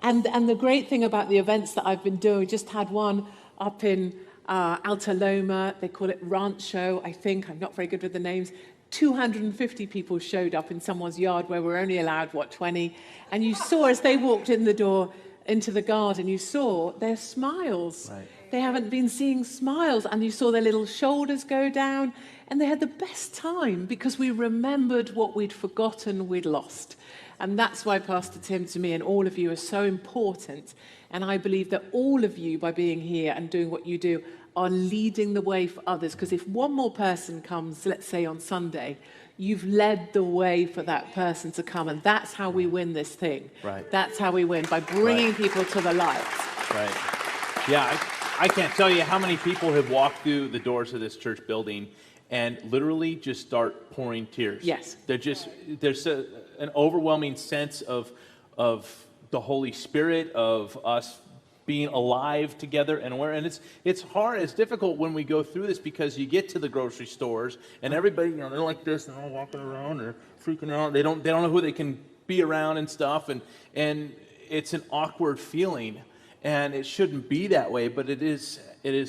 And the great thing about the events that I've been doing, we just had one up in Alta Loma. They call it Rancho, I think. I'm not very good with the names. 250 people showed up in someone's yard where we're only allowed, 20? And you saw as they walked in the door into the garden, you saw their smiles. Right. They haven't been seeing smiles, and you saw their little shoulders go down, and they had the best time because we remembered what we'd forgotten we'd lost. And that's why Pastor Tim, to me, and all of you are so important. And I believe that all of you, by being here and doing what you do, are leading the way for others. Because if one more person comes, let's say on Sunday, you've led the way for that person to come. And that's how we win this thing. Right. That's how we win, by bringing people to the light. Right. Yeah, I can't tell you how many people have walked through the doors of this church building and literally just start pouring tears. Yes. There's an overwhelming sense of the Holy Spirit, of us being alive together and aware. And it's hard, it's difficult when we go through this because you get to the grocery stores and everybody, they're like this and all walking around, they're freaking out. They don't know who they can be around and stuff, and it's an awkward feeling. And it shouldn't be that way, but it is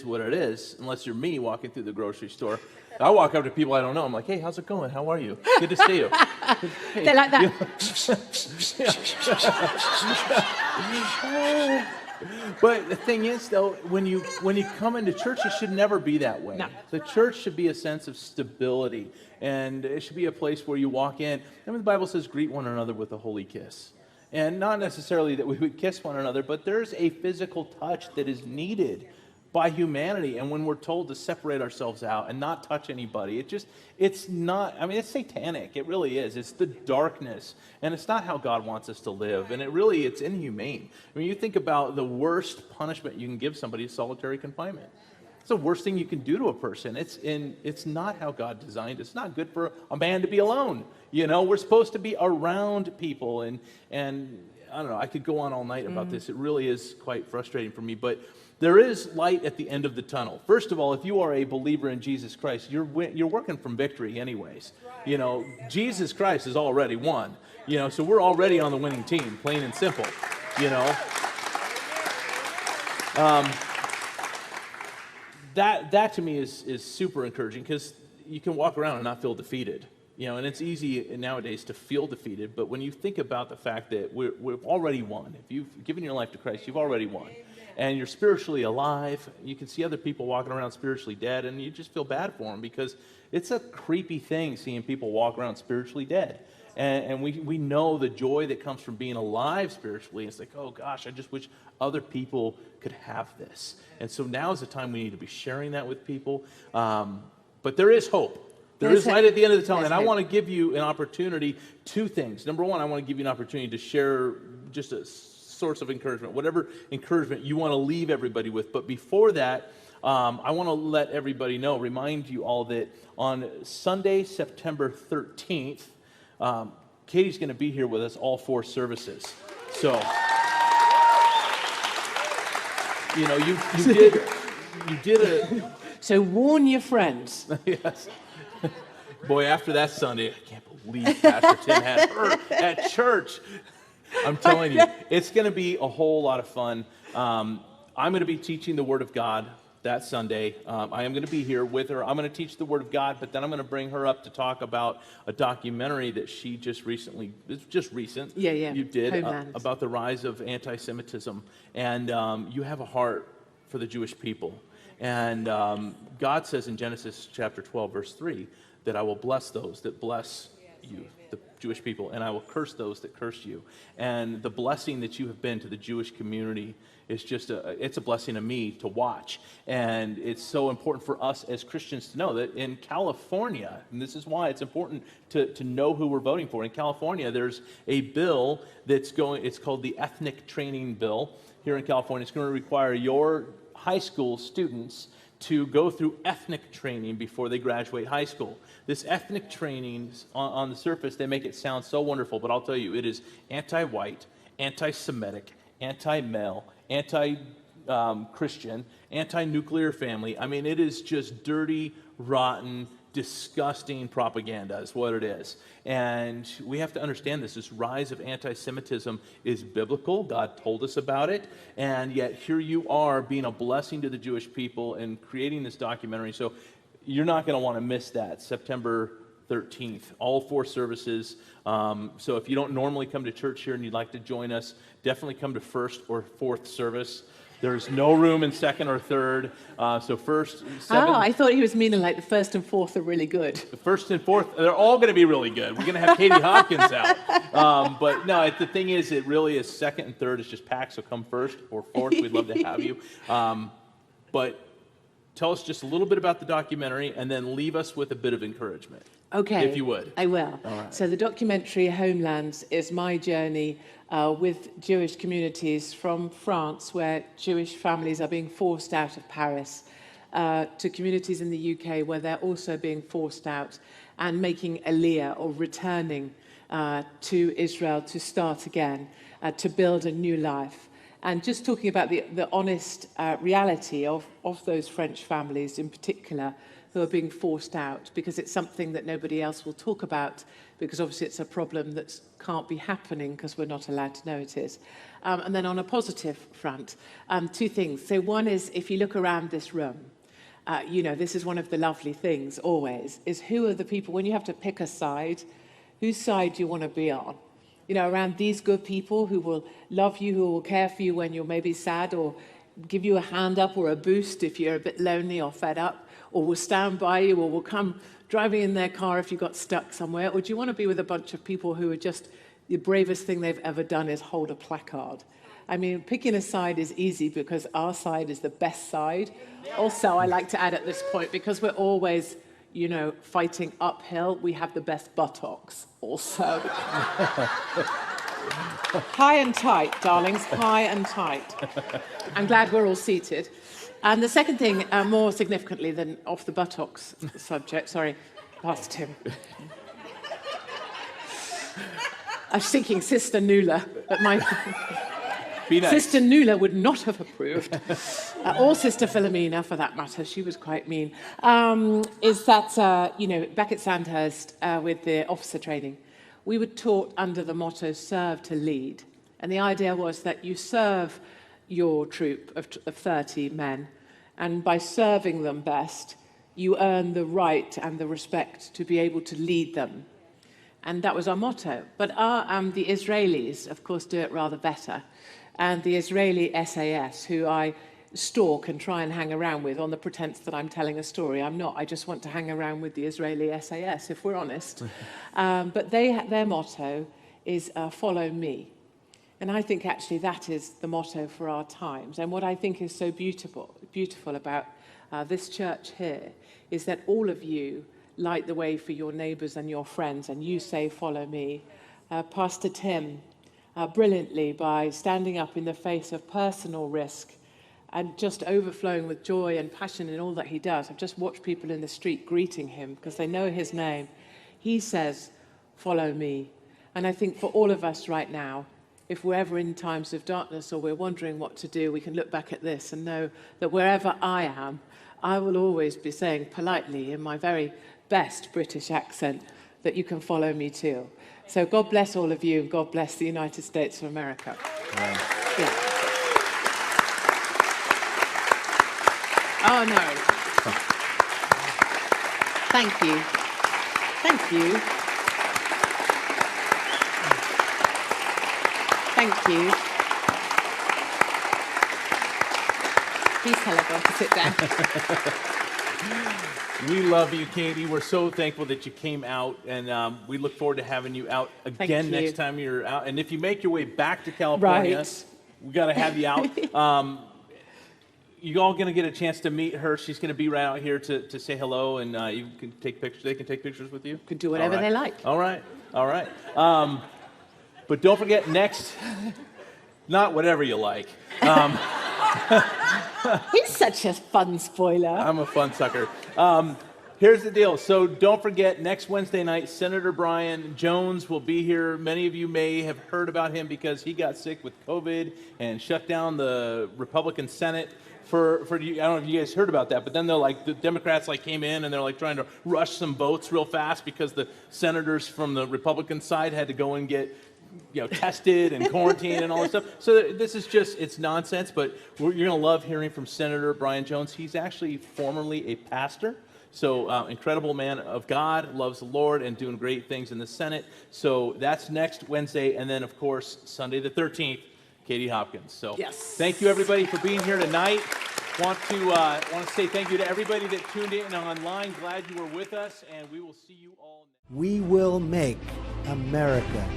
what it is, unless you're me walking through the grocery store. I walk up to people I don't know. I'm like, hey, how's it going? How are you? Good to see you. Hey. They're like that. But the thing is, though, when you come into church, it should never be that way. No. The church should be a sense of stability, and it should be a place where you walk in. And the Bible says, greet one another with a holy kiss. And not necessarily that we would kiss one another, but there's a physical touch that is needed by humanity. And when we're told to separate ourselves out and not touch anybody, it's not, I mean, it's satanic. It really is. It's the darkness. And it's not how God wants us to live. And it's inhumane. I mean, you think about the worst punishment you can give somebody is solitary confinement. It's the worst thing you can do to a person. It's not how God designed it. It's not good for a man to be alone. You know, we're supposed to be around people. And I don't know, I could go on all night about this. It really is quite frustrating for me. But there is light at the end of the tunnel. First of all, if you are a believer in Jesus Christ, you're working from victory anyways. You know, Jesus Christ has already won. You know, so we're already on the winning team, plain and simple. You know. That to me is super encouraging because you can walk around and not feel defeated. You know, and it's easy nowadays to feel defeated, but when you think about the fact that we've already won, if you've given your life to Christ, you've already won. And you're spiritually alive. You can see other people walking around spiritually dead, and you just feel bad for them because it's a creepy thing seeing people walk around spiritually dead. And we know the joy that comes from being alive spiritually. It's like, oh gosh, I just wish other people could have this. And so now is the time we need to be sharing that with people. But there is hope. There is light at the end of the tunnel. And I want to give you an opportunity, two things. Number one, I want to give you an opportunity to share just a source of encouragement, whatever encouragement you want to leave everybody with. But before that, I want to let everybody know, remind you all that on Sunday, September 13th, Katie's going to be here with us all 4 services. So, you know, you did a... So warn your friends. Yes. Boy, after that Sunday, I can't believe Pastor Tim had her at church. I'm telling you, it's going to be a whole lot of fun. I'm going to be teaching the Word of God that Sunday. I am going to be here with her. I'm going to teach the Word of God, but then I'm going to bring her up to talk about a documentary that she just recently, it's just recent, you did, about the rise of anti-Semitism. And you have a heart for the Jewish people. And God says in Genesis chapter 12, verse 3, that I will bless those that bless you, the Jewish people, and I will curse those that curse you. And the blessing that you have been to the Jewish community is just it's a blessing to me to watch. And it's so important for us as Christians to know that in California, and this is why it's important to know who we're voting for. In California, there's a bill it's called the Ethnic Training Bill here in California. It's going to require your high school students to go through ethnic training before they graduate high school. This ethnic training, on the surface, they make it sound so wonderful, but I'll tell you, it is anti-white, anti-Semitic, anti-male, anti-Christian, anti-nuclear family. I mean, it is just dirty, rotten, disgusting propaganda is what it is. And we have to understand this rise of anti-Semitism is biblical. God told us about it. And yet here you are being a blessing to the Jewish people and creating this documentary. So you're not going to want to miss that, September 13th, all 4 services. So if you don't normally come to church here and you'd like to join us, definitely come to first or fourth service. There's no room in second or third. So first, 7. Oh, I thought he was meaning like the first and fourth are really good. The first and fourth, they're all going to be really good. We're going to have Katie Hopkins out. But no, the thing is, it really is second and third is just packed. So come first or fourth. We'd love to have you. But tell us just a little bit about the documentary and then leave us with a bit of encouragement. Okay. If you would. I will. All right. So the documentary Homelands is my journey with Jewish communities from France, where Jewish families are being forced out of Paris, to communities in the UK where they're also being forced out and making Aliyah, or returning to Israel to start again, to build a new life. And just talking about the honest reality of those French families in particular who are being forced out, because it's something that nobody else will talk about, because obviously it's a problem that can't be happening because we're not allowed to know it is. And then on a positive front, 2 things. So one is, if you look around this room, this is one of the lovely things always, is who are the people, when you have to pick a side, whose side do you want to be on? Around these good people who will love you, who will care for you when you're maybe sad, or give you a hand up or a boost if you're a bit lonely or fed up, or will stand by you, or will come driving in their car if you got stuck somewhere? Or do you want to be with a bunch of people who are just, the bravest thing they've ever done is hold a placard? I mean, picking a side is easy because our side is the best side. Also, I like to add at this point, because we're always, fighting uphill, we have the best buttocks also. High and tight, darlings, high and tight. I'm glad we're all seated. And the second thing, more significantly than off the buttocks subject, sorry, Pastor Tim. I was thinking Sister Nuala, but my Sister Nuala would not have approved, or Sister Philomena for that matter, she was quite mean, is that, back at Sandhurst with the officer training, we were taught under the motto, serve to lead. And the idea was that you serve your troop of 30 men, and by serving them best, you earn the right and the respect to be able to lead them. And that was our motto. But the Israelis, of course, do it rather better. And the Israeli SAS, who I stalk and try and hang around with on the pretense that I'm telling a story. I'm not. I just want to hang around with the Israeli SAS, if we're honest. But their motto is follow me. And I think actually that is the motto for our times. And what I think is so beautiful about this church here is that all of you light the way for your neighbours and your friends, and you say, follow me. Pastor Tim, brilliantly, by standing up in the face of personal risk and just overflowing with joy and passion in all that he does. I've just watched people in the street greeting him because they know his name. He says, follow me. And I think for all of us right now, if we're ever in times of darkness or we're wondering what to do, we can look back at this and know that wherever I am, I will always be saying politely in my very best British accent that you can follow me too. So God bless all of you. God bless the United States of America. Right. Yeah. Oh, no. Thank you. Thank you. Thank you. Please tell everyone to sit down. We love you, Katie. We're so thankful that you came out, and we look forward to having you out again next time you're out. And if you make your way back to California, we got to have you out. You all going to get a chance to meet her. She's going to be right out here to say hello, and you can take pictures. They can take pictures with you. Could do whatever they like. All right. But don't forget next, not whatever you like. He's such a fun spoiler. I'm a fun sucker. Here's the deal. So don't forget, next Wednesday night, Senator Brian Jones will be here. Many of you may have heard about him because he got sick with COVID and shut down the Republican Senate. For you, I don't know if you guys heard about that, but then the Democrats came in and they're trying to rush some votes real fast because the senators from the Republican side had to go and get tested and quarantined and all this stuff. So this is it's nonsense, but you're going to love hearing from Senator Brian Jones. He's actually formerly a pastor. So incredible man of God, loves the Lord, and doing great things in the Senate. So that's next Wednesday. And then, of course, Sunday the 13th, Katie Hopkins. So yes. Thank you, everybody, for being here tonight. Want to say thank you to everybody that tuned in online. Glad you were with us, and we will see you all next. We will make America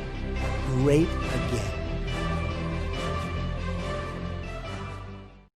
great again.